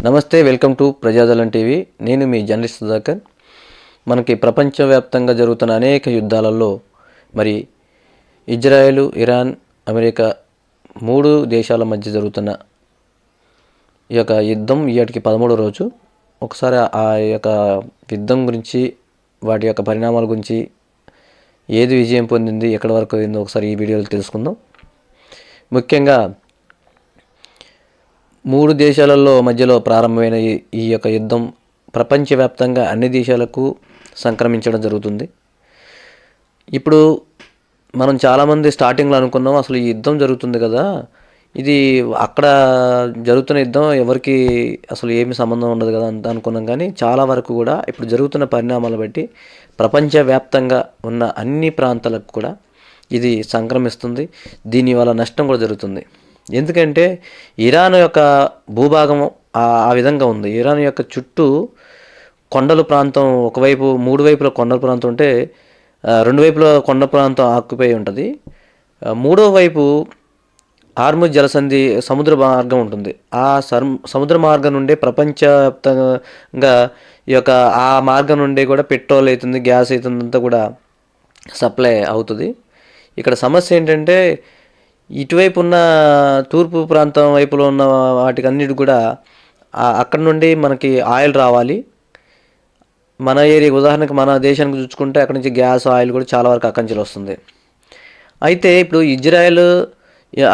నమస్తే, welcome to ప్రజాదళం TV. నేను మీ journalist Sudhakar. మనకి ప్రపంచవ్యాప్తంగా జరుగుతున్న అనేక యుద్ధాలలో మరి ఇజ్రాయెల్, ఇరాన్, అమెరికా 3 దేశాల మధ్య జరుగుతున్న ఈ యొక్క యుద్ధం ఈటికి 13వ రోజు. ఒకసారి ఆ యొక్క యుద్ధం గురించి, వాటి యొక్క పరిణామాల గురించి, ఏది విజయం పొందింది, ఎక్కడి వరకు అయిందో ఒకసారి ఈ వీడియోలో తెలుసుకుందాం. ముఖ్యంగా 3 దేశాలలో మధ్యలో ప్రారంభమైన ఈ యొక్క యుద్ధం ప్రపంచవ్యాప్తంగా అన్ని దేశాలకు సంక్రమించడం జరుగుతుంది. ఇప్పుడు మనం చాలామంది స్టార్టింగ్లో అనుకున్నాం, అసలు ఈ యుద్ధం జరుగుతుంది కదా, ఇది అక్కడ జరుగుతున్న యుద్ధం ఎవరికి అసలు ఏమి సంబంధం ఉండదు కదా అంత అనుకున్నాం. కానీ చాలా వరకు కూడా ఇప్పుడు జరుగుతున్న పరిణామాలు బట్టి ప్రపంచవ్యాప్తంగా ఉన్న అన్ని ప్రాంతాలకు కూడా ఇది సంక్రమిస్తుంది. దీనివల్ల నష్టం కూడా జరుగుతుంది. ఎందుకంటే ఇరాన్ యొక్క భూభాగం ఆ విధంగా ఉంది. ఇరాన్ యొక్క చుట్టూ కొండల ప్రాంతం, ఒకవైపు 3 వైపుల కొండల ప్రాంతం ఉంటే 2 వైపుల కొండ ప్రాంతం ఆక్యుపై ఉంటుంది. మూడో వైపు హార్ముజ్ జలసంధి సముద్ర మార్గం ఉంటుంది. ఆ సముద్ర మార్గం నుండి ప్రపంచవ్యాప్తంగా ఈ యొక్క ఆ మార్గం నుండి కూడా పెట్రోల్ అవుతుంది, గ్యాస్ అవుతుంది, అంతా కూడా సప్లై అవుతుంది. ఇక్కడ సమస్య ఏంటంటే ఇటువైపు ఉన్న తూర్పు ప్రాంతం వైపులో ఉన్న వాటికి అన్నిటి కూడా అక్కడ నుండి మనకి ఆయిల్ రావాలి. మన ఏరియా ఉదాహరణకు మన దేశానికి చూసుకుంటే అక్కడ నుంచి గ్యాస్, ఆయిల్ కూడా చాలా వరకు అక్కడి నుంచి వస్తుంది. అయితే ఇప్పుడు ఇజ్రాయెల్,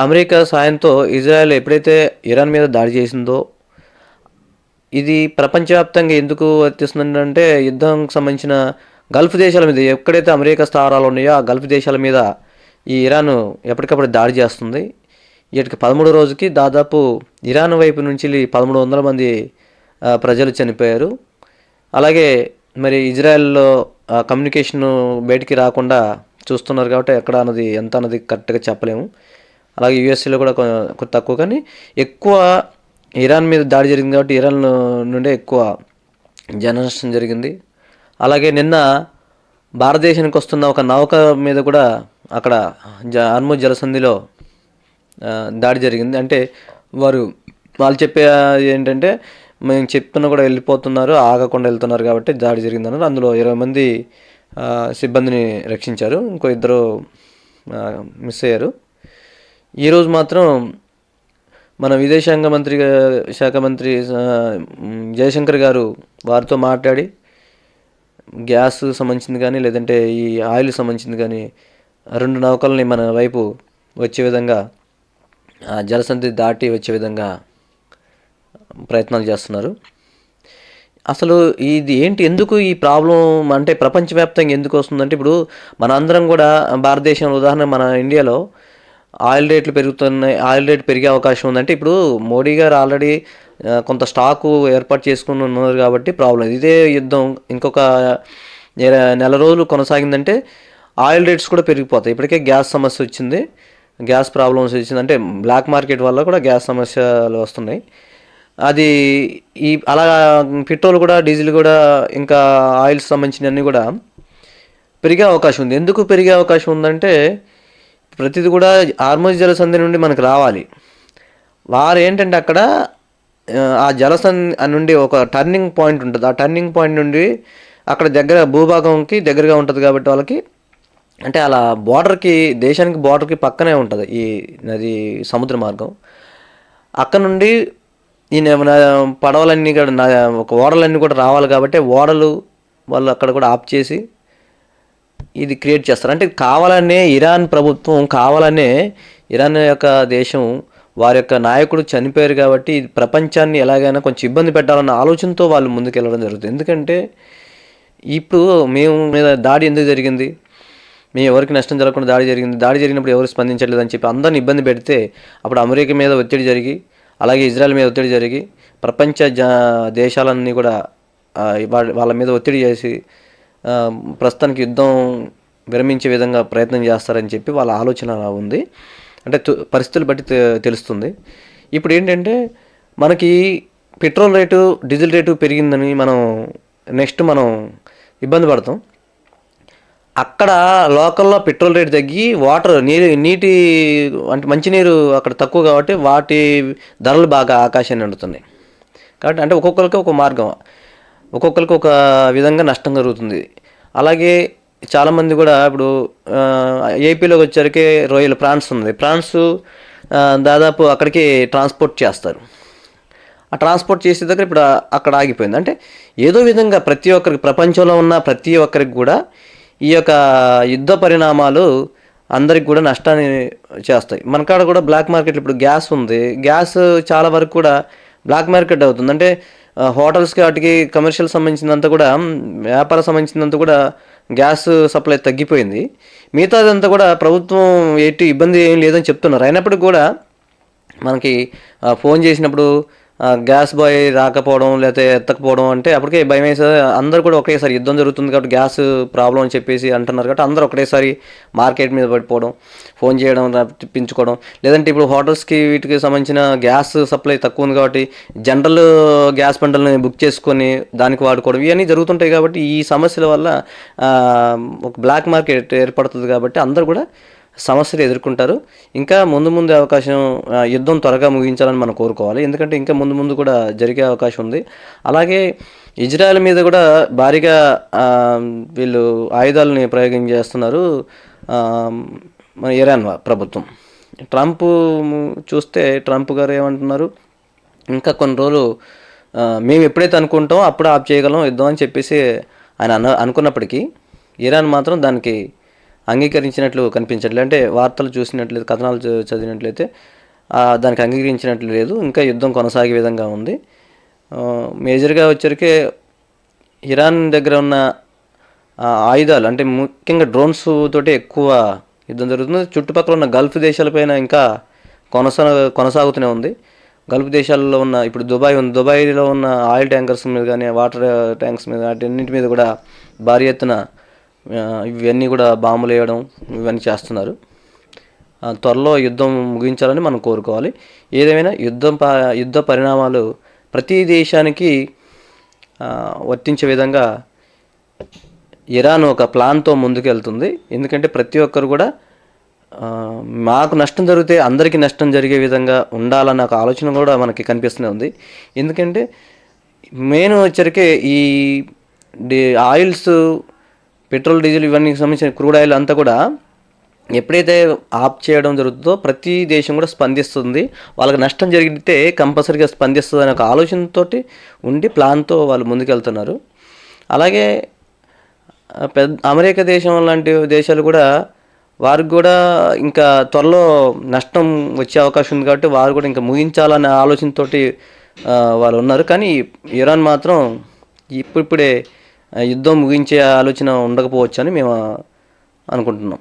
అమెరికా సాయంతో ఇజ్రాయెల్ ఎప్పుడైతే ఇరాన్ మీద దాడి చేసిందో, ఇది ప్రపంచవ్యాప్తంగా ఎందుకు వర్తిస్తుందంటే యుద్ధానికి సంబంధించిన గల్ఫ్ దేశాల మీద, ఎక్కడైతే అమెరికా స్థావరాలు ఉన్నాయో ఆ గల్ఫ్ దేశాల మీద ఈ ఇరాన్ ఎప్పటికప్పుడు దాడి చేస్తుంది. వీటికి 13వ రోజుకి దాదాపు ఇరాన్ వైపు నుంచి 1300 మంది ప్రజలు చనిపోయారు. అలాగే మరి ఇజ్రాయెల్లో కమ్యూనికేషన్ బయటికి రాకుండా చూస్తున్నారు కాబట్టి ఎక్కడ అన్నది ఎంత అన్నది కరెక్ట్గా చెప్పలేము. అలాగే యూఎస్ఏలో కూడా తక్కువ, కానీ ఎక్కువ ఇరాన్ మీద దాడి జరిగింది కాబట్టి ఇరాన్ నుండే ఎక్కువ జననష్టం జరిగింది. అలాగే నిన్న భారతదేశానికి వస్తున్న ఒక నౌక మీద కూడా అక్కడ హార్ముజ్ జలసంధిలో దాడి జరిగింది. అంటే వాళ్ళు చెప్పే ఏంటంటే మేము చెప్తున్నా కూడా వెళ్ళిపోతున్నారు, ఆగకుండా వెళ్తున్నారు కాబట్టి దాడి జరిగిందన్నారు. అందులో 20 మంది సిబ్బందిని రక్షించారు, ఇంకో 2 మిస్ అయ్యారు. ఈరోజు మాత్రం మన విదేశాంగ శాఖ మంత్రి జయశంకర్ గారు వారితో మాట్లాడి గ్యాస్ సంబంధించింది కానీ, లేదంటే ఈ ఆయిల్ సంబంధించింది కానీ 2 నౌకల్ని మన వైపు వచ్చే విధంగా, జలసంధి దాటి వచ్చే విధంగా ప్రయత్నాలు చేస్తున్నారు. అసలు ఇది ఏంటి, ఎందుకు ఈ ప్రాబ్లం అంటే ప్రపంచవ్యాప్తంగా ఎందుకు వస్తుందంటే, ఇప్పుడు మన అందరం కూడా భారతదేశంలో ఉదాహరణ మన ఇండియాలో ఆయిల్ రేట్లు పెరుగుతున్నాయి, ఆయిల్ రేట్ పెరిగే అవకాశం ఉందంటే ఇప్పుడు మోడీ గారు ఆల్రెడీ కొంత స్టాకు ఏర్పాటు చేసుకుని ఉన్నారు కాబట్టి ప్రాబ్లం. ఇదే యుద్ధం ఇంకొక నెల రోజులు కొనసాగిందంటే ఆయిల్ రేట్స్ కూడా పెరిగిపోతాయి. ఇప్పటికే గ్యాస్ సమస్య వచ్చింది, గ్యాస్ ప్రాబ్లమ్స్ వచ్చింది, అంటే బ్లాక్ మార్కెట్ వల్ల కూడా గ్యాస్ సమస్యలు వస్తున్నాయి. అది అలా పెట్రోల్ కూడా, డీజిల్ కూడా, ఇంకా ఆయిల్స్ సంబంధించినవన్నీ కూడా పెరిగే అవకాశం ఉంది. ఎందుకు పెరిగే అవకాశం ఉందంటే ప్రతిది కూడా హార్ముజ్ జలసంధి నుండి మనకు రావాలి. వారు ఏంటంటే అక్కడ ఆ జలసంధి నుండి ఒక టర్నింగ్ పాయింట్ ఉంటుంది. ఆ టర్నింగ్ పాయింట్ నుండి అక్కడ భూభాగంకి దగ్గరగా ఉంటుంది కాబట్టి వాళ్ళకి, అంటే అలా దేశానికి బార్డర్కి పక్కనే ఉంటుంది ఈ నది సముద్ర మార్గం. అక్కడ నుండి ఈ పడవలన్నీ కూడా, ఒక ఓడలన్నీ కూడా రావాలి కాబట్టి ఓడలు వాళ్ళు అక్కడ కూడా ఆఫ్ చేసి ఇది క్రియేట్ చేస్తారు. అంటే కావాలనే ఇరాన్ ప్రభుత్వం, కావాలనే ఇరాన్ యొక్క దేశం, వారి యొక్క నాయకుడు చనిపోయారు కాబట్టి ఇది ప్రపంచాన్ని ఎలాగైనా కొంచెం ఇబ్బంది పెట్టాలన్న ఆలోచనతో వాళ్ళు ముందుకెళ్ళడం జరుగుతుంది. ఎందుకంటే ఇప్పుడు మేము మీద దాడి ఎందుకు జరిగింది, మేము ఎవరికి నష్టం జరగకుండా దాడి జరిగినప్పుడు ఎవరు స్పందించలేదు అని చెప్పి అందరిని ఇబ్బంది పెడితే అప్పుడు అమెరికా మీద ఒత్తిడి జరిగి, అలాగే ఇజ్రాయెల్ మీద ఒత్తిడి జరిగి ప్రపంచ దేశాలన్నీ కూడా వాళ్ళ మీద ఒత్తిడి చేసి ప్రస్తుతానికి యుద్ధం విరమించే విధంగా ప్రయత్నం చేస్తారని చెప్పి వాళ్ళ ఆలోచన ఉంది. అంటే పరిస్థితులు బట్టి తెలుస్తుంది. ఇప్పుడు ఏంటంటే మనకి పెట్రోల్ రేటు, డీజిల్ రేటు పెరిగిందని మనం ఇబ్బంది పడతాం. అక్కడ లోకల్లో పెట్రోల్ రేటు తగ్గి నీటి అంటే మంచినీరు అక్కడ తక్కువ కాబట్టి వాటి ధరలు బాగా ఆకాశాన్ని అందుతున్నాయి. కాబట్టి అంటే ఒక్కొక్కరికి ఒక మార్గం, ఒక్కొక్కరికి ఒక విధంగా నష్టం జరుగుతుంది. అలాగే చాలామంది కూడా ఇప్పుడు ఏపీలోకి వచ్చరికి రొయ్యలు ప్రాన్స్ ఉంది, ప్రాన్స్ దాదాపు అక్కడికి ట్రాన్స్పోర్ట్ చేస్తారు. ఆ ట్రాన్స్పోర్ట్ చేసే దగ్గర ఇప్పుడు అక్కడ ఆగిపోయింది. అంటే ఏదో విధంగా ప్రతి ఒక్కరికి, ప్రపంచంలో ఉన్న ప్రతి ఒక్కరికి కూడా ఈ యొక్క యుద్ధ పరిణామాలు అందరికి కూడా నష్టాన్ని చేస్తాయి. మన కాడ కూడా బ్లాక్ మార్కెట్, ఇప్పుడు గ్యాస్ ఉంది, గ్యాస్ చాలా వరకు కూడా బ్లాక్ మార్కెట్ అవుతుంది. అంటే హోటల్స్కి వాటికి కమర్షియల్ సంబంధించినంత కూడా, వ్యాపార సంబంధించినంత కూడా గ్యాస్ సప్లై తగ్గిపోయింది. మిగతాదంతా కూడా ప్రభుత్వం ఎట్టి ఇబ్బంది ఏం లేదని చెప్తున్నారు. అయినప్పటికీ కూడా మనకి ఫోన్ చేసినప్పుడు గ్యాస్ బాయ్ రాకపోవడం లేకపోతే ఎత్తకపోవడం అంటే అప్పటికే భయం వేసే, అందరూ కూడా ఒకేసారి యుద్ధం జరుగుతుంది కాబట్టి గ్యాస్ ప్రాబ్లం అని చెప్పేసి అంటున్నారు కాబట్టి అందరూ ఒకటేసారి మార్కెట్ మీద పడిపోవడం, ఫోన్ చేయడం, తెప్పించుకోవడం. లేదంటే ఇప్పుడు హోటల్స్కి వీటికి సంబంధించిన గ్యాస్ సప్లై తక్కువ ఉంది కాబట్టి జనరల్ గ్యాస్ బండల్ని బుక్ చేసుకొని దానికి వాడుకోవడం, ఇవన్నీ జరుగుతుంటాయి. కాబట్టి ఈ సమస్యల వల్ల ఒక బ్లాక్ మార్కెట్ ఏర్పడుతుంది. కాబట్టి అందరూ కూడా సమస్యలు ఎదుర్కొంటారు. ఇంకా ముందు ముందు అవకాశం, యుద్ధం త్వరగా ముగించాలని మనం కోరుకోవాలి. ఎందుకంటే ఇంకా ముందు ముందు కూడా జరిగే అవకాశం ఉంది. అలాగే ఇజ్రాయెల్ మీద కూడా భారీగా వీళ్ళు ఆయుధాలని ప్రయోగం చేస్తున్నారు మన ఇరాన్ ప్రభుత్వం. ట్రంప్ చూస్తే ట్రంప్ గారు ఏమంటున్నారు, ఇంకా కొన్ని రోజులు మేము ఎప్పుడైతే అనుకుంటామో అప్పుడు ఆప్ చేయగలం యుద్ధం అని చెప్పేసి ఆయన అనుకున్నప్పటికీ ఇరాన్ మాత్రం దానికి అంగీకరించినట్లు కనిపించట్లేదు. అంటే వార్తలు చూసినట్లయితే, కథనాలు చదివినట్లయితే దానికి అంగీకరించినట్లు లేదు. ఇంకా యుద్ధం కొనసాగే విధంగా ఉంది. మేజర్గా వచ్చరికి ఇరాన్ దగ్గర ఉన్న ఆయుధాలు, అంటే ముఖ్యంగా డ్రోన్స్ తోటి ఎక్కువ యుద్ధం జరుగుతుంది. చుట్టుపక్కల ఉన్న గల్ఫ్ దేశాలపైన ఇంకా కొనసాగుతూనే ఉంది. గల్ఫ్ దేశాల్లో ఉన్న, ఇప్పుడు దుబాయ్ ఉంది, దుబాయ్లో ఉన్న ఆయిల్ ట్యాంకర్స్ మీద కానీ, వాటర్ ట్యాంక్స్ మీద, వాటన్నింటి మీద కూడా భారీ ఎత్తున ఇవన్నీ కూడా బాంబులు వేయడం, ఇవన్నీ చేస్తున్నారు. త్వరలో యుద్ధం ముగించాలని మనం కోరుకోవాలి. ఏదేమైనా యుద్ధ పరిణామాలు ప్రతి దేశానికి వర్తించే విధంగా ఇరాన్ ఒక ప్లాన్తో ముందుకు వెళ్తుంది. ఎందుకంటే ప్రతి ఒక్కరు కూడా మాకు నష్టం జరిగితే అందరికీ నష్టం జరిగే విధంగా ఉండాలన్న ఒక ఆలోచన కూడా మనకి కనిపిస్తూనే ఉంది. ఎందుకంటే మెయిన్ వచ్చరికి ఈ ఆయిల్స్, పెట్రోల్, డీజిల్ ఇవన్నీ సంబంధించిన క్రూడ్ ఆయిల్ అంతా కూడా ఎప్పుడైతే ఆఫ్ చేయడం జరుగుతుందో ప్రతి దేశం కూడా స్పందిస్తుంది. వాళ్ళకి నష్టం జరిగితే కంపల్సరీగా స్పందిస్తుంది అనే ఒక ఆలోచనతో ఉండి ప్లాన్తో వాళ్ళు ముందుకెళ్తున్నారు. అలాగే అమెరికా దేశం లాంటి దేశాలు కూడా, వారికి కూడా ఇంకా త్వరలో నష్టం వచ్చే అవకాశం ఉంది కాబట్టి వారు కూడా ఇంకా ముగించాలనే ఆలోచనతో వాళ్ళు ఉన్నారు. కానీ ఇరాన్ మాత్రం ఇప్పుడిప్పుడే యుద్ధం ముగించే ఆలోచన ఉండకపోవచ్చు అని మేము అనుకుంటున్నాం.